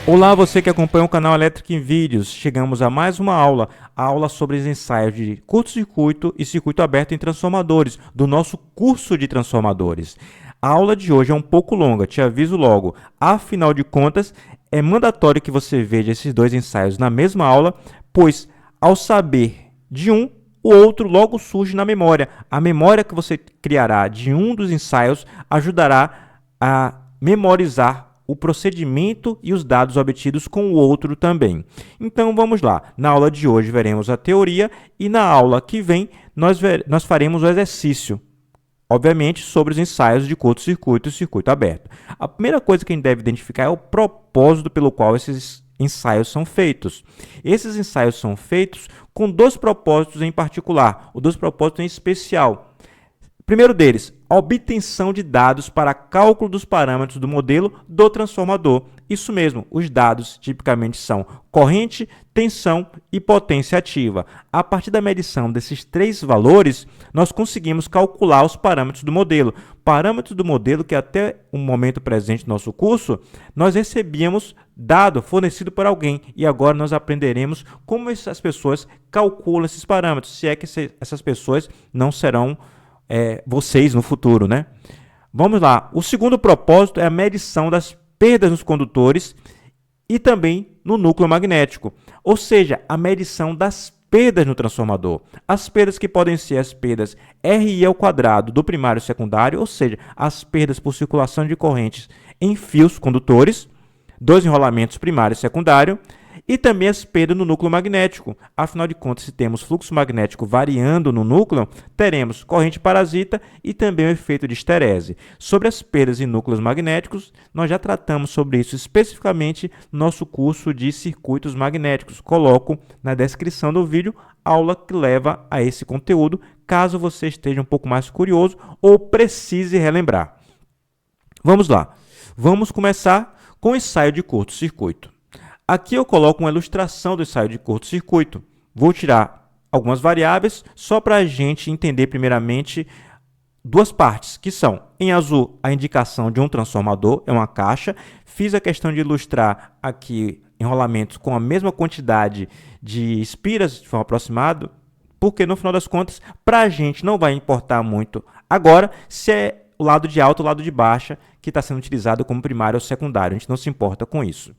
Olá, você que acompanha o canal Elétrica em Vídeos. Chegamos a mais uma aula, a aula sobre os ensaios de curto-circuito e circuito aberto em transformadores, do nosso curso de transformadores. A aula de hoje é um pouco longa, te aviso logo. Afinal de contas, é mandatório que você veja esses dois ensaios na mesma aula, pois ao saber de um, o outro logo surge na memória. A memória que você criará de um dos ensaios ajudará a memorizar o procedimento e os dados obtidos com o outro também. Então vamos lá, na aula de hoje veremos a teoria e na aula que vem nós faremos o exercício, obviamente sobre os ensaios de curto-circuito e circuito aberto. A primeira coisa que a gente deve identificar é o propósito pelo qual esses ensaios são feitos. Esses ensaios são feitos com dois propósitos em particular, ou dois propósitos em especial. Primeiro deles, a obtenção de dados para cálculo dos parâmetros do modelo do transformador. Isso mesmo, os dados tipicamente são corrente, tensão e potência ativa. A partir da medição desses três valores, nós conseguimos calcular os parâmetros do modelo. Parâmetros do modelo que até o momento presente do nosso curso, nós recebíamos dado fornecido por alguém e agora nós aprenderemos como essas pessoas calculam esses parâmetros, se é que essas pessoas não serão vocês no futuro, né? Vamos lá. O segundo propósito é a medição das perdas nos condutores e também no núcleo magnético, ou seja, a medição das perdas no transformador. As perdas que podem ser as perdas RI ao quadrado do primário e secundário, ou seja, as perdas por circulação de correntes em fios condutores, dois enrolamentos primário e secundário, e também as perdas no núcleo magnético. Afinal de contas, se temos fluxo magnético variando no núcleo, teremos corrente parasita e também o efeito de esterese. Sobre as perdas em núcleos magnéticos, nós já tratamos sobre isso especificamente no nosso curso de circuitos magnéticos. Coloco na descrição do vídeo a aula que leva a esse conteúdo, caso você esteja um pouco mais curioso ou precise relembrar. Vamos lá. Vamos começar com o ensaio de curto-circuito. Aqui eu coloco uma ilustração do ensaio de curto-circuito. Vou tirar algumas variáveis só para a gente entender primeiramente duas partes, que são, em azul, a indicação de um transformador, é uma caixa. Fiz a questão de ilustrar aqui enrolamentos com a mesma quantidade de espiras de forma aproximada, porque no final das contas, para a gente não vai importar muito agora se é o lado de alta ou o lado de baixa que está sendo utilizado como primário ou secundário. A gente não se importa com isso.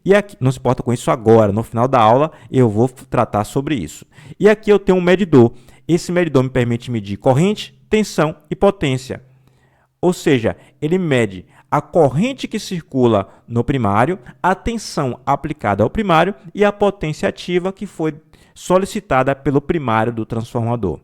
E aqui, não se importa com isso agora. No final da aula eu vou tratar sobre isso. E aqui eu tenho um medidor. Esse medidor me permite medir corrente, tensão e potência. Ou seja, ele mede a corrente que circula no primário, a tensão aplicada ao primário e a potência ativa que foi solicitada pelo primário do transformador.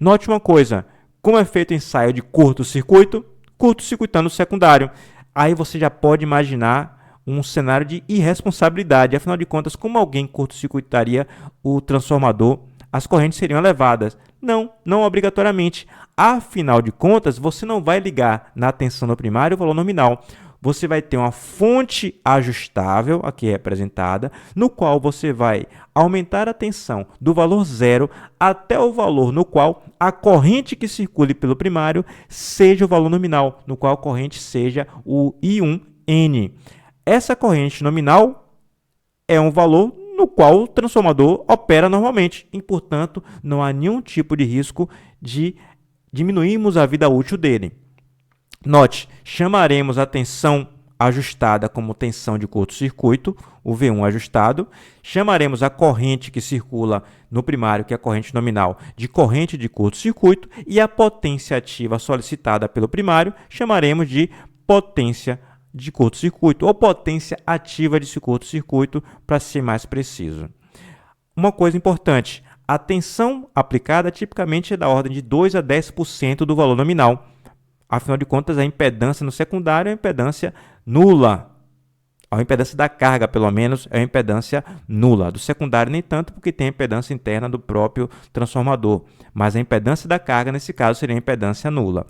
Note uma coisa. Como é feito o ensaio de curto-circuito? Curto-circuitando o secundário. Aí você já pode imaginar um cenário de irresponsabilidade. Afinal de contas, como alguém curto-circuitaria o transformador? As correntes seriam elevadas. Não obrigatoriamente. Afinal de contas, você não vai ligar na tensão no primário o valor nominal. Você vai ter uma fonte ajustável, aqui representada, no qual você vai aumentar a tensão do valor 0 até o valor no qual a corrente que circule pelo primário seja o valor nominal, no qual a corrente seja o I1N. Essa corrente nominal é um valor no qual o transformador opera normalmente e, portanto, não há nenhum tipo de risco de diminuirmos a vida útil dele. Note, chamaremos a tensão ajustada como tensão de curto-circuito, o V1 ajustado. Chamaremos a corrente que circula no primário, que é a corrente nominal, de corrente de curto-circuito. E a potência ativa solicitada pelo primário, chamaremos de potência de curto-circuito, ou potência ativa de curto-circuito, para ser mais preciso. Uma coisa importante, a tensão aplicada tipicamente é da ordem de 2 a 10% do valor nominal. Afinal de contas, a impedância no secundário é a impedância nula. A impedância da carga, pelo menos, é a impedância nula. Do secundário, nem tanto, porque tem a impedância interna do próprio transformador. Mas a impedância da carga, nesse caso, seria a impedância nula.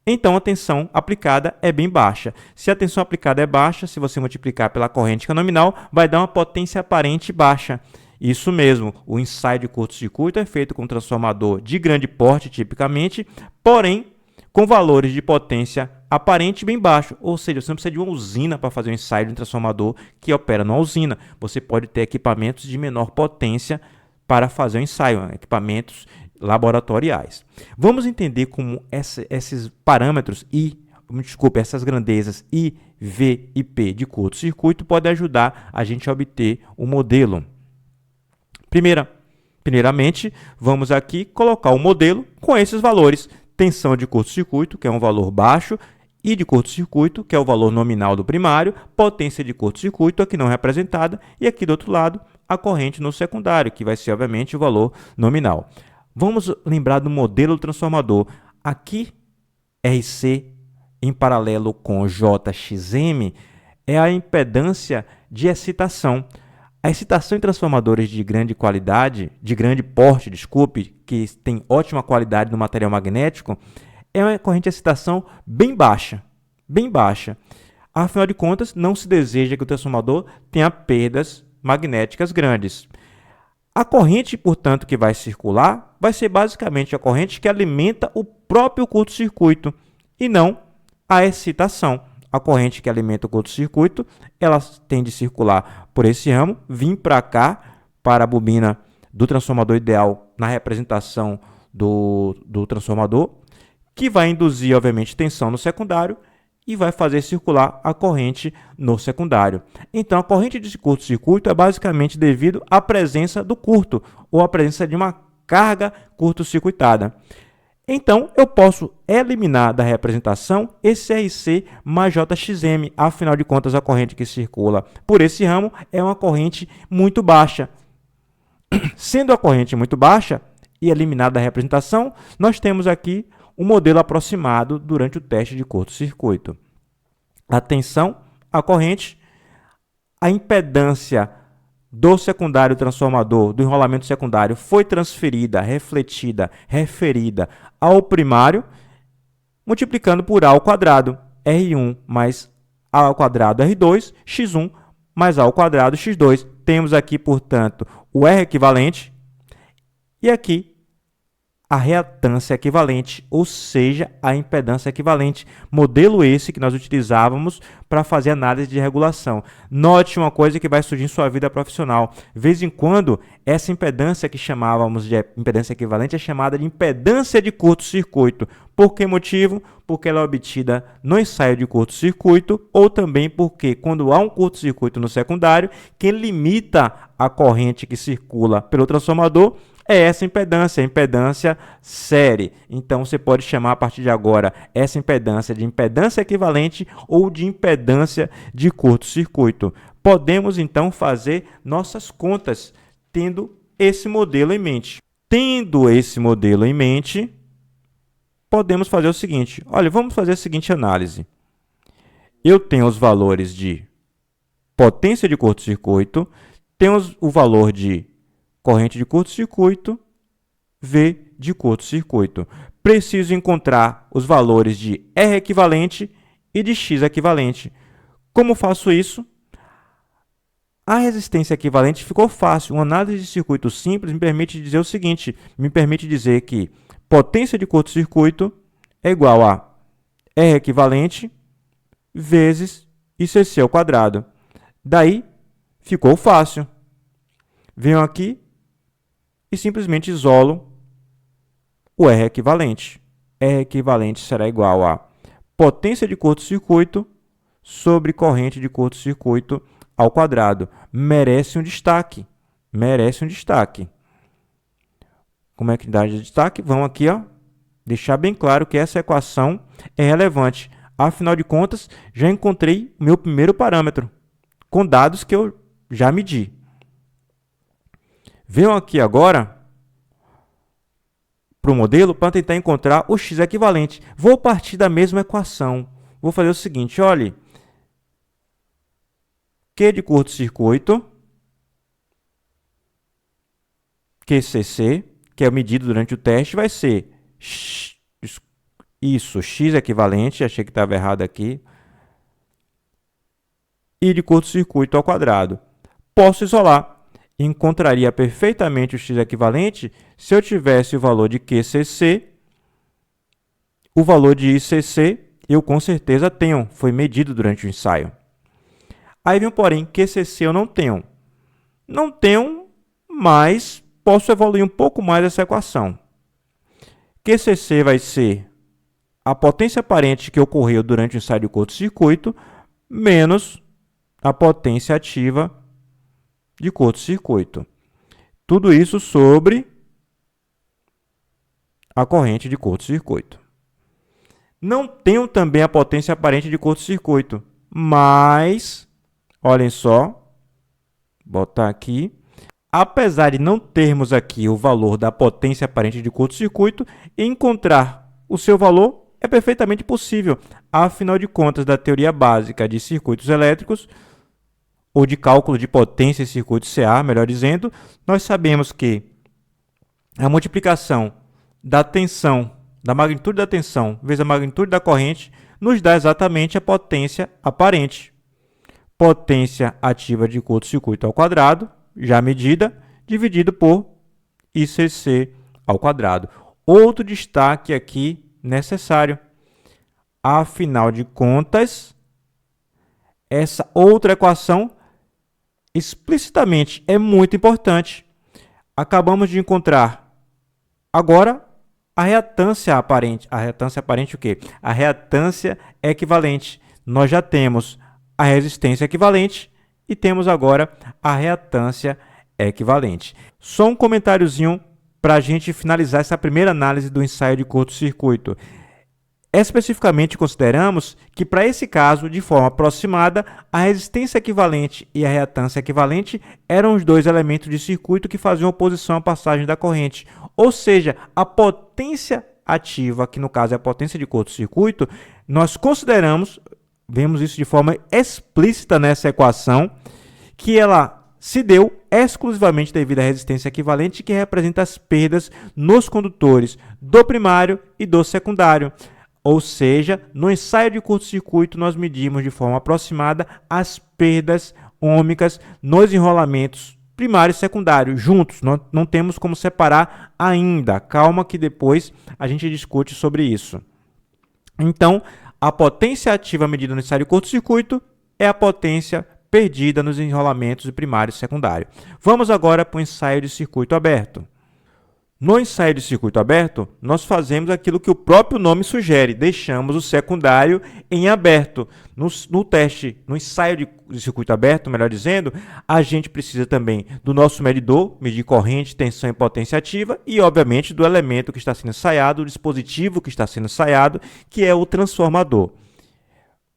Então, a tensão aplicada é bem baixa. Se a tensão aplicada é baixa, se você multiplicar pela corrente que é nominal, vai dar uma potência aparente baixa. Isso mesmo, o ensaio de curto-circuito é feito com um transformador de grande porte, tipicamente, porém, com valores de potência aparente bem baixo, ou seja, você não precisa de uma usina para fazer um ensaio de um transformador que opera numa usina. Você pode ter equipamentos de menor potência para fazer o ensaio, equipamentos laboratoriais. Vamos entender como esses parâmetros essas grandezas I, V e P de curto-circuito podem ajudar a gente a obter o modelo. Primeiramente, vamos aqui colocar o modelo com esses valores. Tensão de curto-circuito, que é um valor baixo, I de curto-circuito, que é o valor nominal do primário, potência de curto-circuito, aqui não representada, e aqui do outro lado, a corrente no secundário, que vai ser, obviamente, o valor nominal. Vamos lembrar do modelo do transformador. Aqui, RC em paralelo com JXM é a impedância de excitação. A excitação em transformadores de grande qualidade, de grande porte, que tem ótima qualidade no material magnético, é uma corrente de excitação bem baixa. Afinal de contas, não se deseja que o transformador tenha perdas magnéticas grandes. A corrente, portanto, que vai circular vai ser basicamente a corrente que alimenta o próprio curto-circuito e não a excitação. A corrente que alimenta o curto-circuito, ela tem de circular por esse ramo, vir para cá, para a bobina do transformador ideal na representação do transformador, que vai induzir, obviamente, tensão no secundário e vai fazer circular a corrente no secundário. Então, a corrente de curto-circuito é basicamente devido à presença do curto, ou à presença de uma carga curto-circuitada. Então, eu posso eliminar da representação esse RC mais JXM. Afinal de contas, a corrente que circula por esse ramo é uma corrente muito baixa. Sendo a corrente muito baixa e eliminada da representação, nós temos aqui um modelo aproximado durante o teste de curto-circuito. A tensão, a corrente, a impedância do secundário transformador, do enrolamento secundário, foi transferida, refletida, referida ao primário, multiplicando por A ao quadrado, R1 mais A ao quadrado, R2, X1 mais A ao quadrado, X2. Temos aqui, portanto, o R equivalente e aqui a reatância equivalente, ou seja, a impedância equivalente. Modelo esse que nós utilizávamos para fazer análise de regulação. Note uma coisa que vai surgir em sua vida profissional. De vez em quando, essa impedância que chamávamos de impedância equivalente é chamada de impedância de curto-circuito. Por que motivo? Porque ela é obtida no ensaio de curto-circuito ou também porque, quando há um curto-circuito no secundário, quem limita a corrente que circula pelo transformador é essa impedância, a impedância série. Então, você pode chamar a partir de agora essa impedância de impedância equivalente ou de impedância de curto-circuito. Podemos, então, fazer nossas contas tendo esse modelo em mente. Tendo esse modelo em mente, podemos fazer o seguinte. Olha, vamos fazer a seguinte análise. Eu tenho os valores de potência de curto-circuito, temos o valor de corrente de curto-circuito, V de curto-circuito. Preciso encontrar os valores de R equivalente e de X equivalente. Como faço isso? A resistência equivalente ficou fácil. Uma análise de circuito simples me permite dizer o seguinte, me permite dizer que potência de curto-circuito é igual a R equivalente vezes ICC ao quadrado. Daí, ficou fácil. Venho aqui e simplesmente isolo o R equivalente. R equivalente será igual a potência de curto-circuito sobre corrente de curto-circuito ao quadrado. Merece um destaque. Merece um destaque. Como é que dá de destaque? Vamos aqui, deixar bem claro que essa equação é relevante. Afinal de contas, já encontrei o meu primeiro parâmetro, com dados que eu já medi. Venho aqui agora para o modelo para tentar encontrar o X equivalente. Vou partir da mesma equação. Vou fazer o seguinte, olhe. Q de curto-circuito, QCC, que é o medido durante o teste, vai ser X equivalente, achei que estava errado aqui, I de curto-circuito ao quadrado. Posso isolar. Encontraria perfeitamente o X equivalente se eu tivesse o valor de QCC, o valor de ICC Eu com certeza tenho, foi medido durante o ensaio. Aí vem um porém, QCC eu não tenho. Não tenho, mas posso evoluir um pouco mais essa equação. QCC vai ser a potência aparente que ocorreu durante o ensaio de curto-circuito menos a potência ativa de curto-circuito. Tudo isso sobre a corrente de curto-circuito. Não tenho também a potência aparente de curto-circuito, mas, olhem só, botar aqui, apesar de não termos aqui o valor da potência aparente de curto-circuito, encontrar o seu valor é perfeitamente possível. Afinal de contas, da teoria básica de circuitos elétricos, ou de cálculo de potência em circuito CA, melhor dizendo, nós sabemos que a multiplicação da tensão, da magnitude da tensão vezes a magnitude da corrente, nos dá exatamente a potência aparente. Potência ativa de curto-circuito ao quadrado, já medida, dividido por ICC ao quadrado. Outro destaque aqui necessário. Afinal de contas, essa outra equação explicitamente é muito importante. Acabamos de encontrar agora a reatância aparente. A reatância aparente o quê? A reatância equivalente. Nós já temos a resistência equivalente e temos agora a reatância equivalente. Só um comentáriozinho para a gente finalizar essa primeira análise do ensaio de curto-circuito. Especificamente, consideramos que, para esse caso, de forma aproximada, a resistência equivalente e a reatância equivalente eram os dois elementos de circuito que faziam oposição à passagem da corrente. Ou seja, a potência ativa, que no caso é a potência de curto-circuito, nós consideramos, vemos isso de forma explícita nessa equação, que ela se deu exclusivamente devido à resistência equivalente, que representa as perdas nos condutores do primário e do secundário. Ou seja, no ensaio de curto-circuito, nós medimos de forma aproximada as perdas ômicas nos enrolamentos primário e secundário, juntos. Não temos como separar ainda. Calma que depois a gente discute sobre isso. Então, a potência ativa medida no ensaio de curto-circuito é a potência perdida nos enrolamentos de primário e secundário. Vamos agora para o ensaio de circuito aberto. No ensaio de circuito aberto, nós fazemos aquilo que o próprio nome sugere, deixamos o secundário em aberto. No teste, no ensaio de circuito aberto, melhor dizendo, a gente precisa também do nosso medidor, medir corrente, tensão e potência ativa, e, obviamente, do elemento que está sendo ensaiado, o dispositivo que está sendo ensaiado, que é o transformador.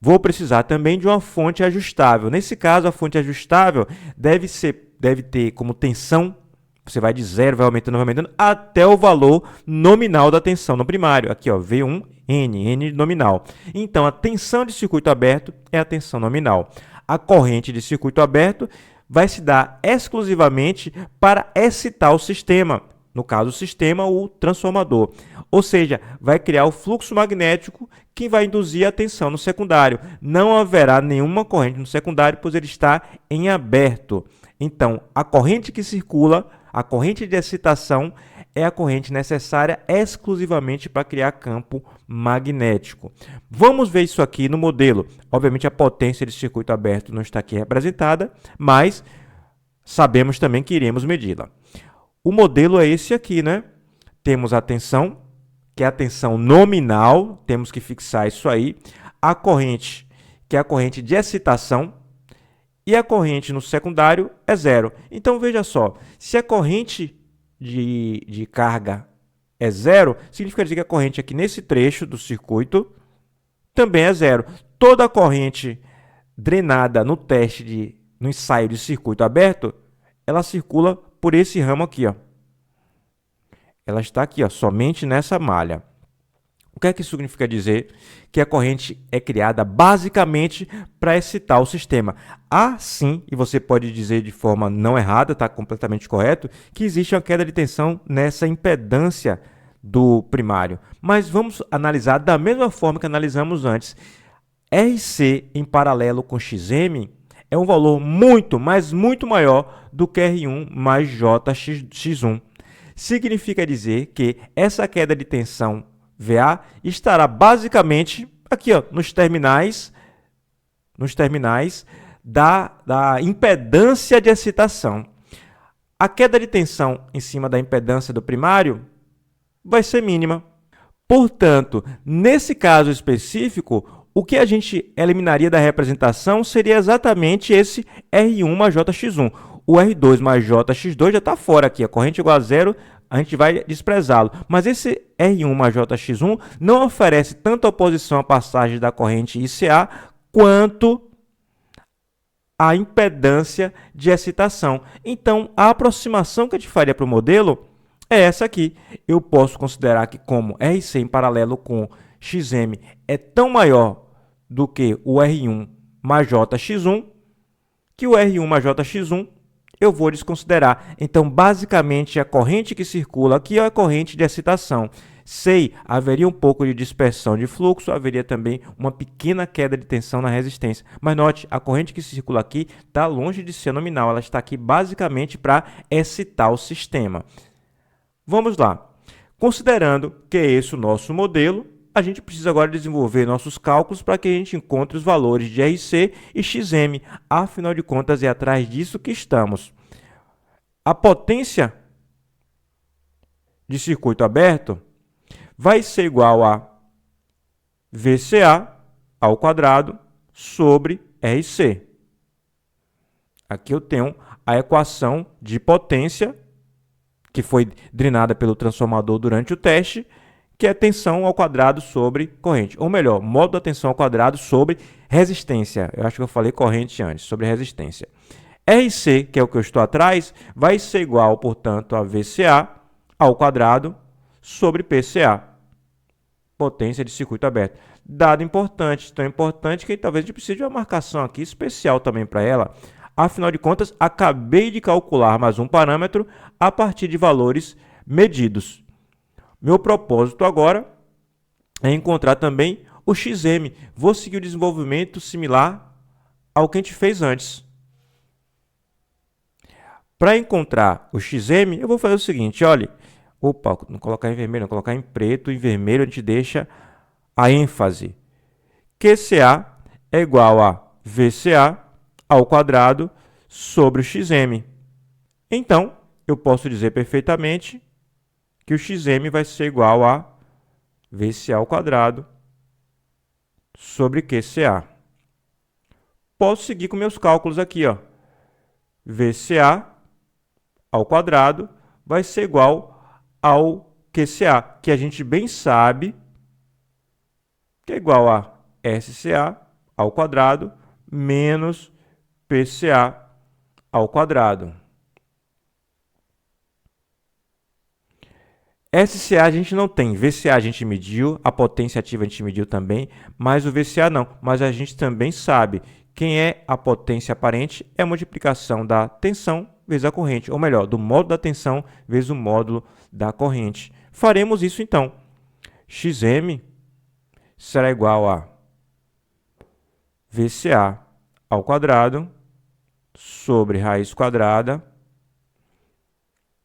Vou precisar também de uma fonte ajustável. Nesse caso, a fonte ajustável deve ter como tensão. Você vai de 0, vai aumentando, até o valor nominal da tensão no primário. Aqui, ó, V1, N nominal. Então, a tensão de circuito aberto é a tensão nominal. A corrente de circuito aberto vai se dar exclusivamente para excitar o sistema. No caso, o sistema, o transformador. Ou seja, vai criar o fluxo magnético que vai induzir a tensão no secundário. Não haverá nenhuma corrente no secundário, pois ele está em aberto. Então, a corrente que circula, a corrente de excitação, é a corrente necessária exclusivamente para criar campo magnético. Vamos ver isso aqui no modelo. Obviamente, a potência de circuito aberto não está aqui representada, mas sabemos também que iremos medi-la. O modelo é esse aqui, né? Temos a tensão, que é a tensão nominal, temos que fixar isso aí. A corrente, que é a corrente de excitação, e a corrente no secundário é 0. Então, veja só, se a corrente de carga é 0, significa dizer que a corrente aqui nesse trecho do circuito também é 0. Toda a corrente drenada no no ensaio de circuito aberto, ela circula por esse ramo aqui, ó. Ela está aqui, ó, somente nessa malha. O que é que isso significa dizer? Que a corrente é criada basicamente para excitar o sistema. Sim, e você pode dizer de forma não errada, está completamente correto, que existe uma queda de tensão nessa impedância do primário. Mas vamos analisar da mesma forma que analisamos antes. RC em paralelo com XM é um valor muito, mas muito maior do que R1 mais JX1. Significa dizer que essa queda de tensão VA estará basicamente aqui, ó, nos terminais da impedância de excitação. A queda de tensão em cima da impedância do primário vai ser mínima. Portanto, nesse caso específico, o que a gente eliminaria da representação seria exatamente esse R1 mais JX1. O R2 mais JX2 já está fora aqui, a corrente igual a zero, a gente vai desprezá-lo. Mas esse R1 mais JX1 não oferece tanto oposição à passagem da corrente ICA quanto a impedância de excitação. Então, a aproximação que a gente faria para o modelo é essa aqui. Eu posso considerar que como RC em paralelo com XM é tão maior do que o R1 mais JX1, que o R1 mais JX1 eu vou desconsiderar. Então, basicamente, a corrente que circula aqui é a corrente de excitação. Sei, haveria um pouco de dispersão de fluxo, haveria também uma pequena queda de tensão na resistência. Mas note, a corrente que circula aqui está longe de ser nominal, ela está aqui basicamente para excitar o sistema. Vamos lá. Considerando que é esse o nosso modelo, a gente precisa agora desenvolver nossos cálculos para que a gente encontre os valores de RC e XM. Afinal de contas, é atrás disso que estamos. A potência de circuito aberto vai ser igual a VCA ao quadrado sobre RC. Aqui eu tenho a equação de potência que foi drenada pelo transformador durante o teste, que é tensão ao quadrado sobre corrente. Ou melhor, módulo da tensão ao quadrado sobre resistência. Eu acho que eu falei corrente antes, sobre resistência. RC, que é o que eu estou atrás, vai ser igual, portanto, a VCA ao quadrado sobre PCA. Potência de circuito aberto. Dado importante, tão importante que talvez a gente precise de uma marcação aqui especial também para ela. Afinal de contas, acabei de calcular mais um parâmetro a partir de valores medidos. Meu propósito agora é encontrar também o XM. Vou seguir o desenvolvimento similar ao que a gente fez antes. Para encontrar o XM, eu vou fazer o seguinte, olha. Opa, não colocar em vermelho, não colocar em preto. Em vermelho a gente deixa a ênfase. QCA é igual a VCA ao quadrado sobre o XM. Então, eu posso dizer perfeitamente que o XM vai ser igual a VCA ao quadrado sobre QCA. Posso seguir com meus cálculos aqui, ó. VCA ao quadrado vai ser igual ao QCA, que a gente bem sabe que é igual a SCA ao quadrado menos PCA ao quadrado. SCA a gente não tem, VCA a gente mediu, a potência ativa a gente mediu também, mas o VCA não. Mas a gente também sabe quem é a potência aparente é a multiplicação da tensão vezes a corrente, ou melhor, do módulo da tensão vezes o módulo da corrente. Faremos isso então. XM será igual a VCA ao quadrado sobre raiz quadrada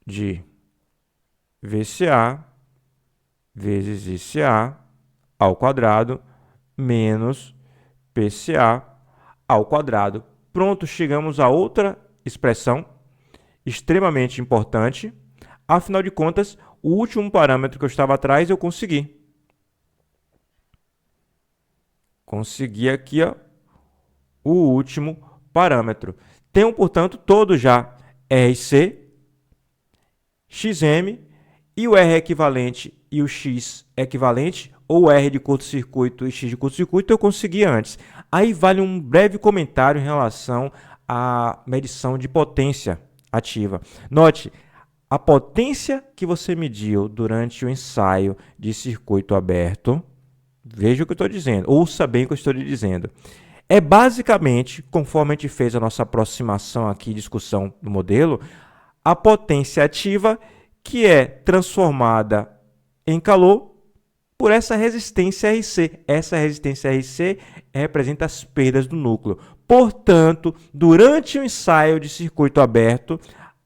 de VCA vezes ICA ao quadrado menos PCA ao quadrado. Pronto, chegamos a outra expressão extremamente importante. Afinal de contas, o último parâmetro que eu estava atrás eu consegui. Consegui aqui, ó, o último parâmetro. Tenho, portanto, todo já RC, XM e o R equivalente e o X equivalente, ou R de curto-circuito e X de curto-circuito, eu consegui antes. Aí vale um breve comentário em relação à medição de potência ativa. Note, a potência que você mediu durante o ensaio de circuito aberto, veja o que eu estou dizendo, ouça bem o que eu estou lhe dizendo, é basicamente, conforme a gente fez a nossa aproximação aqui, discussão do modelo, a potência ativa que é transformada em calor por essa resistência RC. Essa resistência RC representa as perdas do núcleo. Portanto, durante o ensaio de circuito aberto,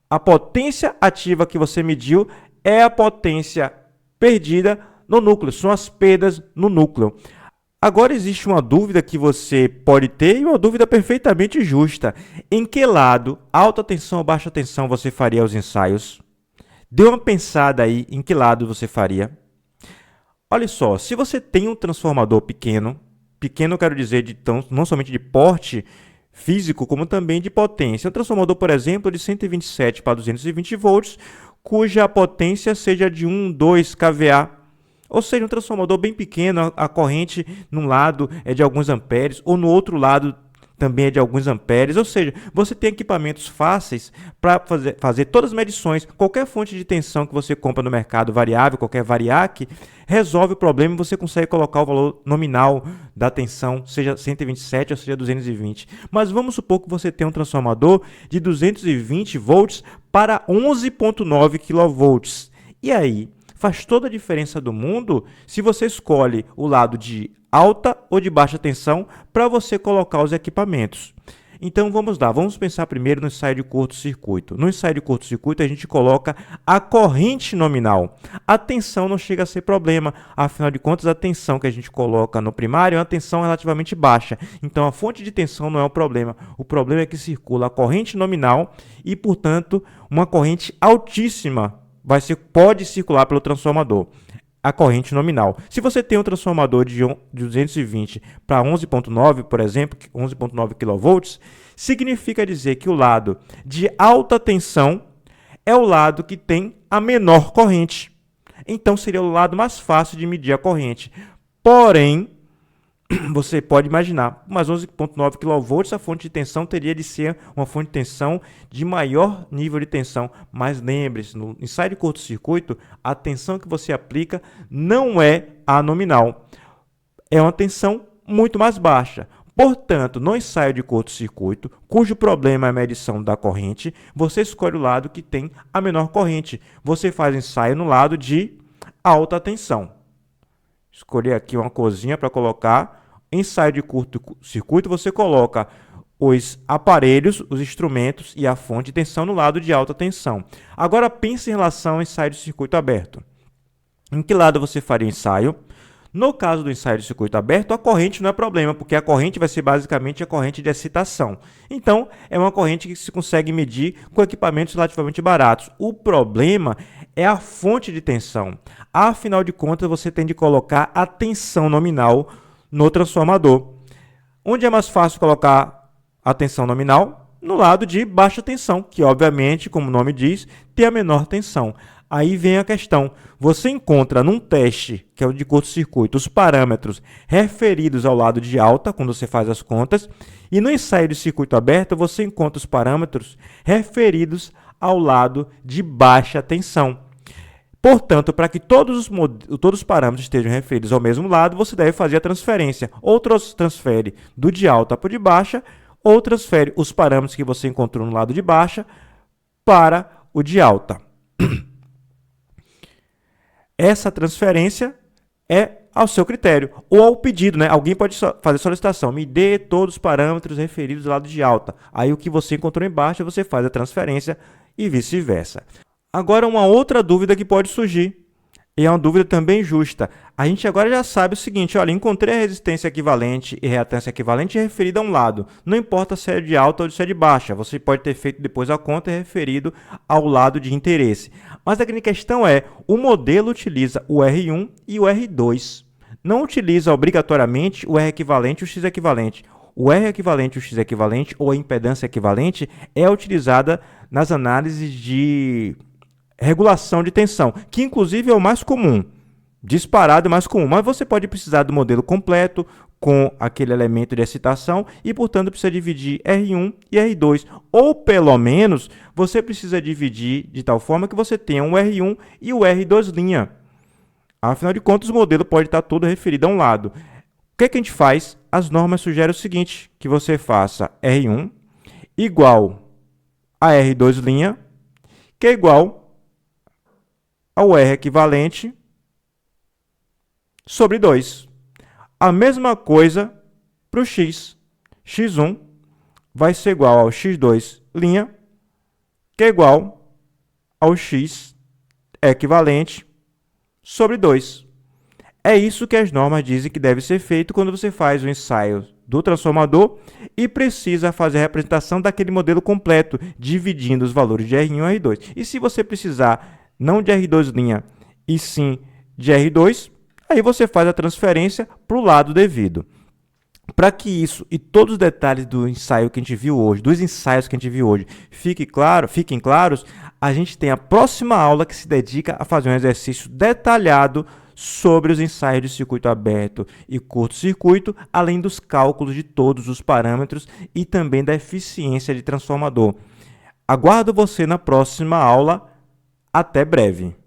a potência ativa que você mediu é a potência perdida no núcleo, são as perdas no núcleo. Agora existe uma dúvida que você pode ter e uma dúvida perfeitamente justa. Em que lado, alta tensão ou baixa tensão, você faria os ensaios? Dê uma pensada aí em que lado você faria. Olha só, se você tem um transformador pequeno, pequeno eu quero dizer não somente de porte físico, como também de potência. Um transformador, por exemplo, de 127 para 220 volts, cuja potência seja de 1, 2 kVA. Ou seja, um transformador bem pequeno, a corrente num lado é de alguns amperes, ou no outro lado também é de alguns amperes. Ou seja, você tem equipamentos fáceis para fazer todas as medições. Qualquer fonte de tensão que você compra no mercado variável, qualquer variac, resolve o problema e você consegue colocar o valor nominal da tensão, seja 127 ou seja 220. Mas vamos supor que você tem um transformador de 220 volts para 11,9 kV. E aí? Faz toda a diferença do mundo se você escolhe o lado de alta ou de baixa tensão para você colocar os equipamentos. Então vamos lá, vamos pensar primeiro no ensaio de curto-circuito. No ensaio de curto-circuito a gente coloca a corrente nominal. A tensão não chega a ser problema, afinal de contas a tensão que a gente coloca no primário é uma tensão relativamente baixa. Então a fonte de tensão não é o problema é que circula a corrente nominal e, portanto, uma corrente altíssima pode circular pelo transformador, a corrente nominal. Se você tem um transformador de 220 para 11,9, por exemplo, 11,9 kV, significa dizer que o lado de alta tensão é o lado que tem a menor corrente. Então, seria o lado mais fácil de medir a corrente. Porém, você pode imaginar, mas 11,9 kV, a fonte de tensão teria de ser uma fonte de tensão de maior nível de tensão. Mas lembre-se, no ensaio de curto-circuito, a tensão que você aplica não é a nominal. É uma tensão muito mais baixa. Portanto, no ensaio de curto-circuito, cujo problema é a medição da corrente, você escolhe o lado que tem a menor corrente. Você faz ensaio no lado de alta tensão. Escolher aqui uma corzinha para colocar. Ensaio de curto-circuito, você coloca os aparelhos, os instrumentos e a fonte de tensão no lado de alta tensão. Agora pense em relação ao ensaio de circuito aberto. Em que lado você faria o ensaio? No caso do ensaio de circuito aberto, a corrente não é problema, porque a corrente vai ser basicamente a corrente de excitação. Então, é uma corrente que se consegue medir com equipamentos relativamente baratos. O problema é a fonte de tensão. Afinal de contas, você tem de colocar a tensão nominal no transformador. Onde é mais fácil colocar a tensão nominal? No lado de baixa tensão, que obviamente, como o nome diz, tem a menor tensão. Aí vem a questão, você encontra num teste, que é o de curto-circuito, os parâmetros referidos ao lado de alta, quando você faz as contas, e no ensaio de circuito aberto, você encontra os parâmetros referidos ao lado de baixa tensão. Portanto, para que todos os parâmetros estejam referidos ao mesmo lado, você deve fazer a transferência. Ou transfere do de alta para o de baixa, ou transfere os parâmetros que você encontrou no lado de baixa para o de alta. Essa transferência é ao seu critério, ou ao pedido, né? Alguém pode fazer solicitação, me dê todos os parâmetros referidos do lado de alta. Aí o que você encontrou em baixa, você faz a transferência e vice-versa. Agora, uma outra dúvida que pode surgir, e é uma dúvida também justa. A gente agora já sabe o seguinte, olha, encontrei a resistência equivalente e reatância equivalente referida a um lado. Não importa se é de alta ou se é de baixa, você pode ter feito depois a conta referido ao lado de interesse. Mas a grande questão é, o modelo utiliza o R1 e o R2. Não utiliza obrigatoriamente o R equivalente e o X equivalente. O R equivalente e o X equivalente, ou a impedância equivalente, é utilizada nas análises de regulação de tensão, que inclusive é o mais comum, disparado é mais comum, mas você pode precisar do modelo completo com aquele elemento de excitação e, portanto, precisa dividir R1 e R2, ou pelo menos você precisa dividir de tal forma que você tenha um R1 e o R2'. Afinal de contas, o modelo pode estar todo referido a um lado. O que é que a gente faz? As normas sugerem o seguinte, que você faça R1 igual a R2', que é igual ao R equivalente sobre 2. A mesma coisa para o X. X1 vai ser igual ao X2', que é igual ao X equivalente sobre 2. É isso que as normas dizem que deve ser feito quando você faz o ensaio do transformador e precisa fazer a representação daquele modelo completo, dividindo os valores de R1 e R2. E se você precisar não de R2', e sim de R2, aí você faz a transferência para o lado devido. Para que isso e todos os detalhes do ensaio que a gente viu hoje, dos ensaios que a gente viu hoje, fiquem claros, a gente tem a próxima aula que se dedica a fazer um exercício detalhado sobre os ensaios de circuito aberto e curto-circuito, além dos cálculos de todos os parâmetros e também da eficiência de transformador. Aguardo você na próxima aula. Até breve!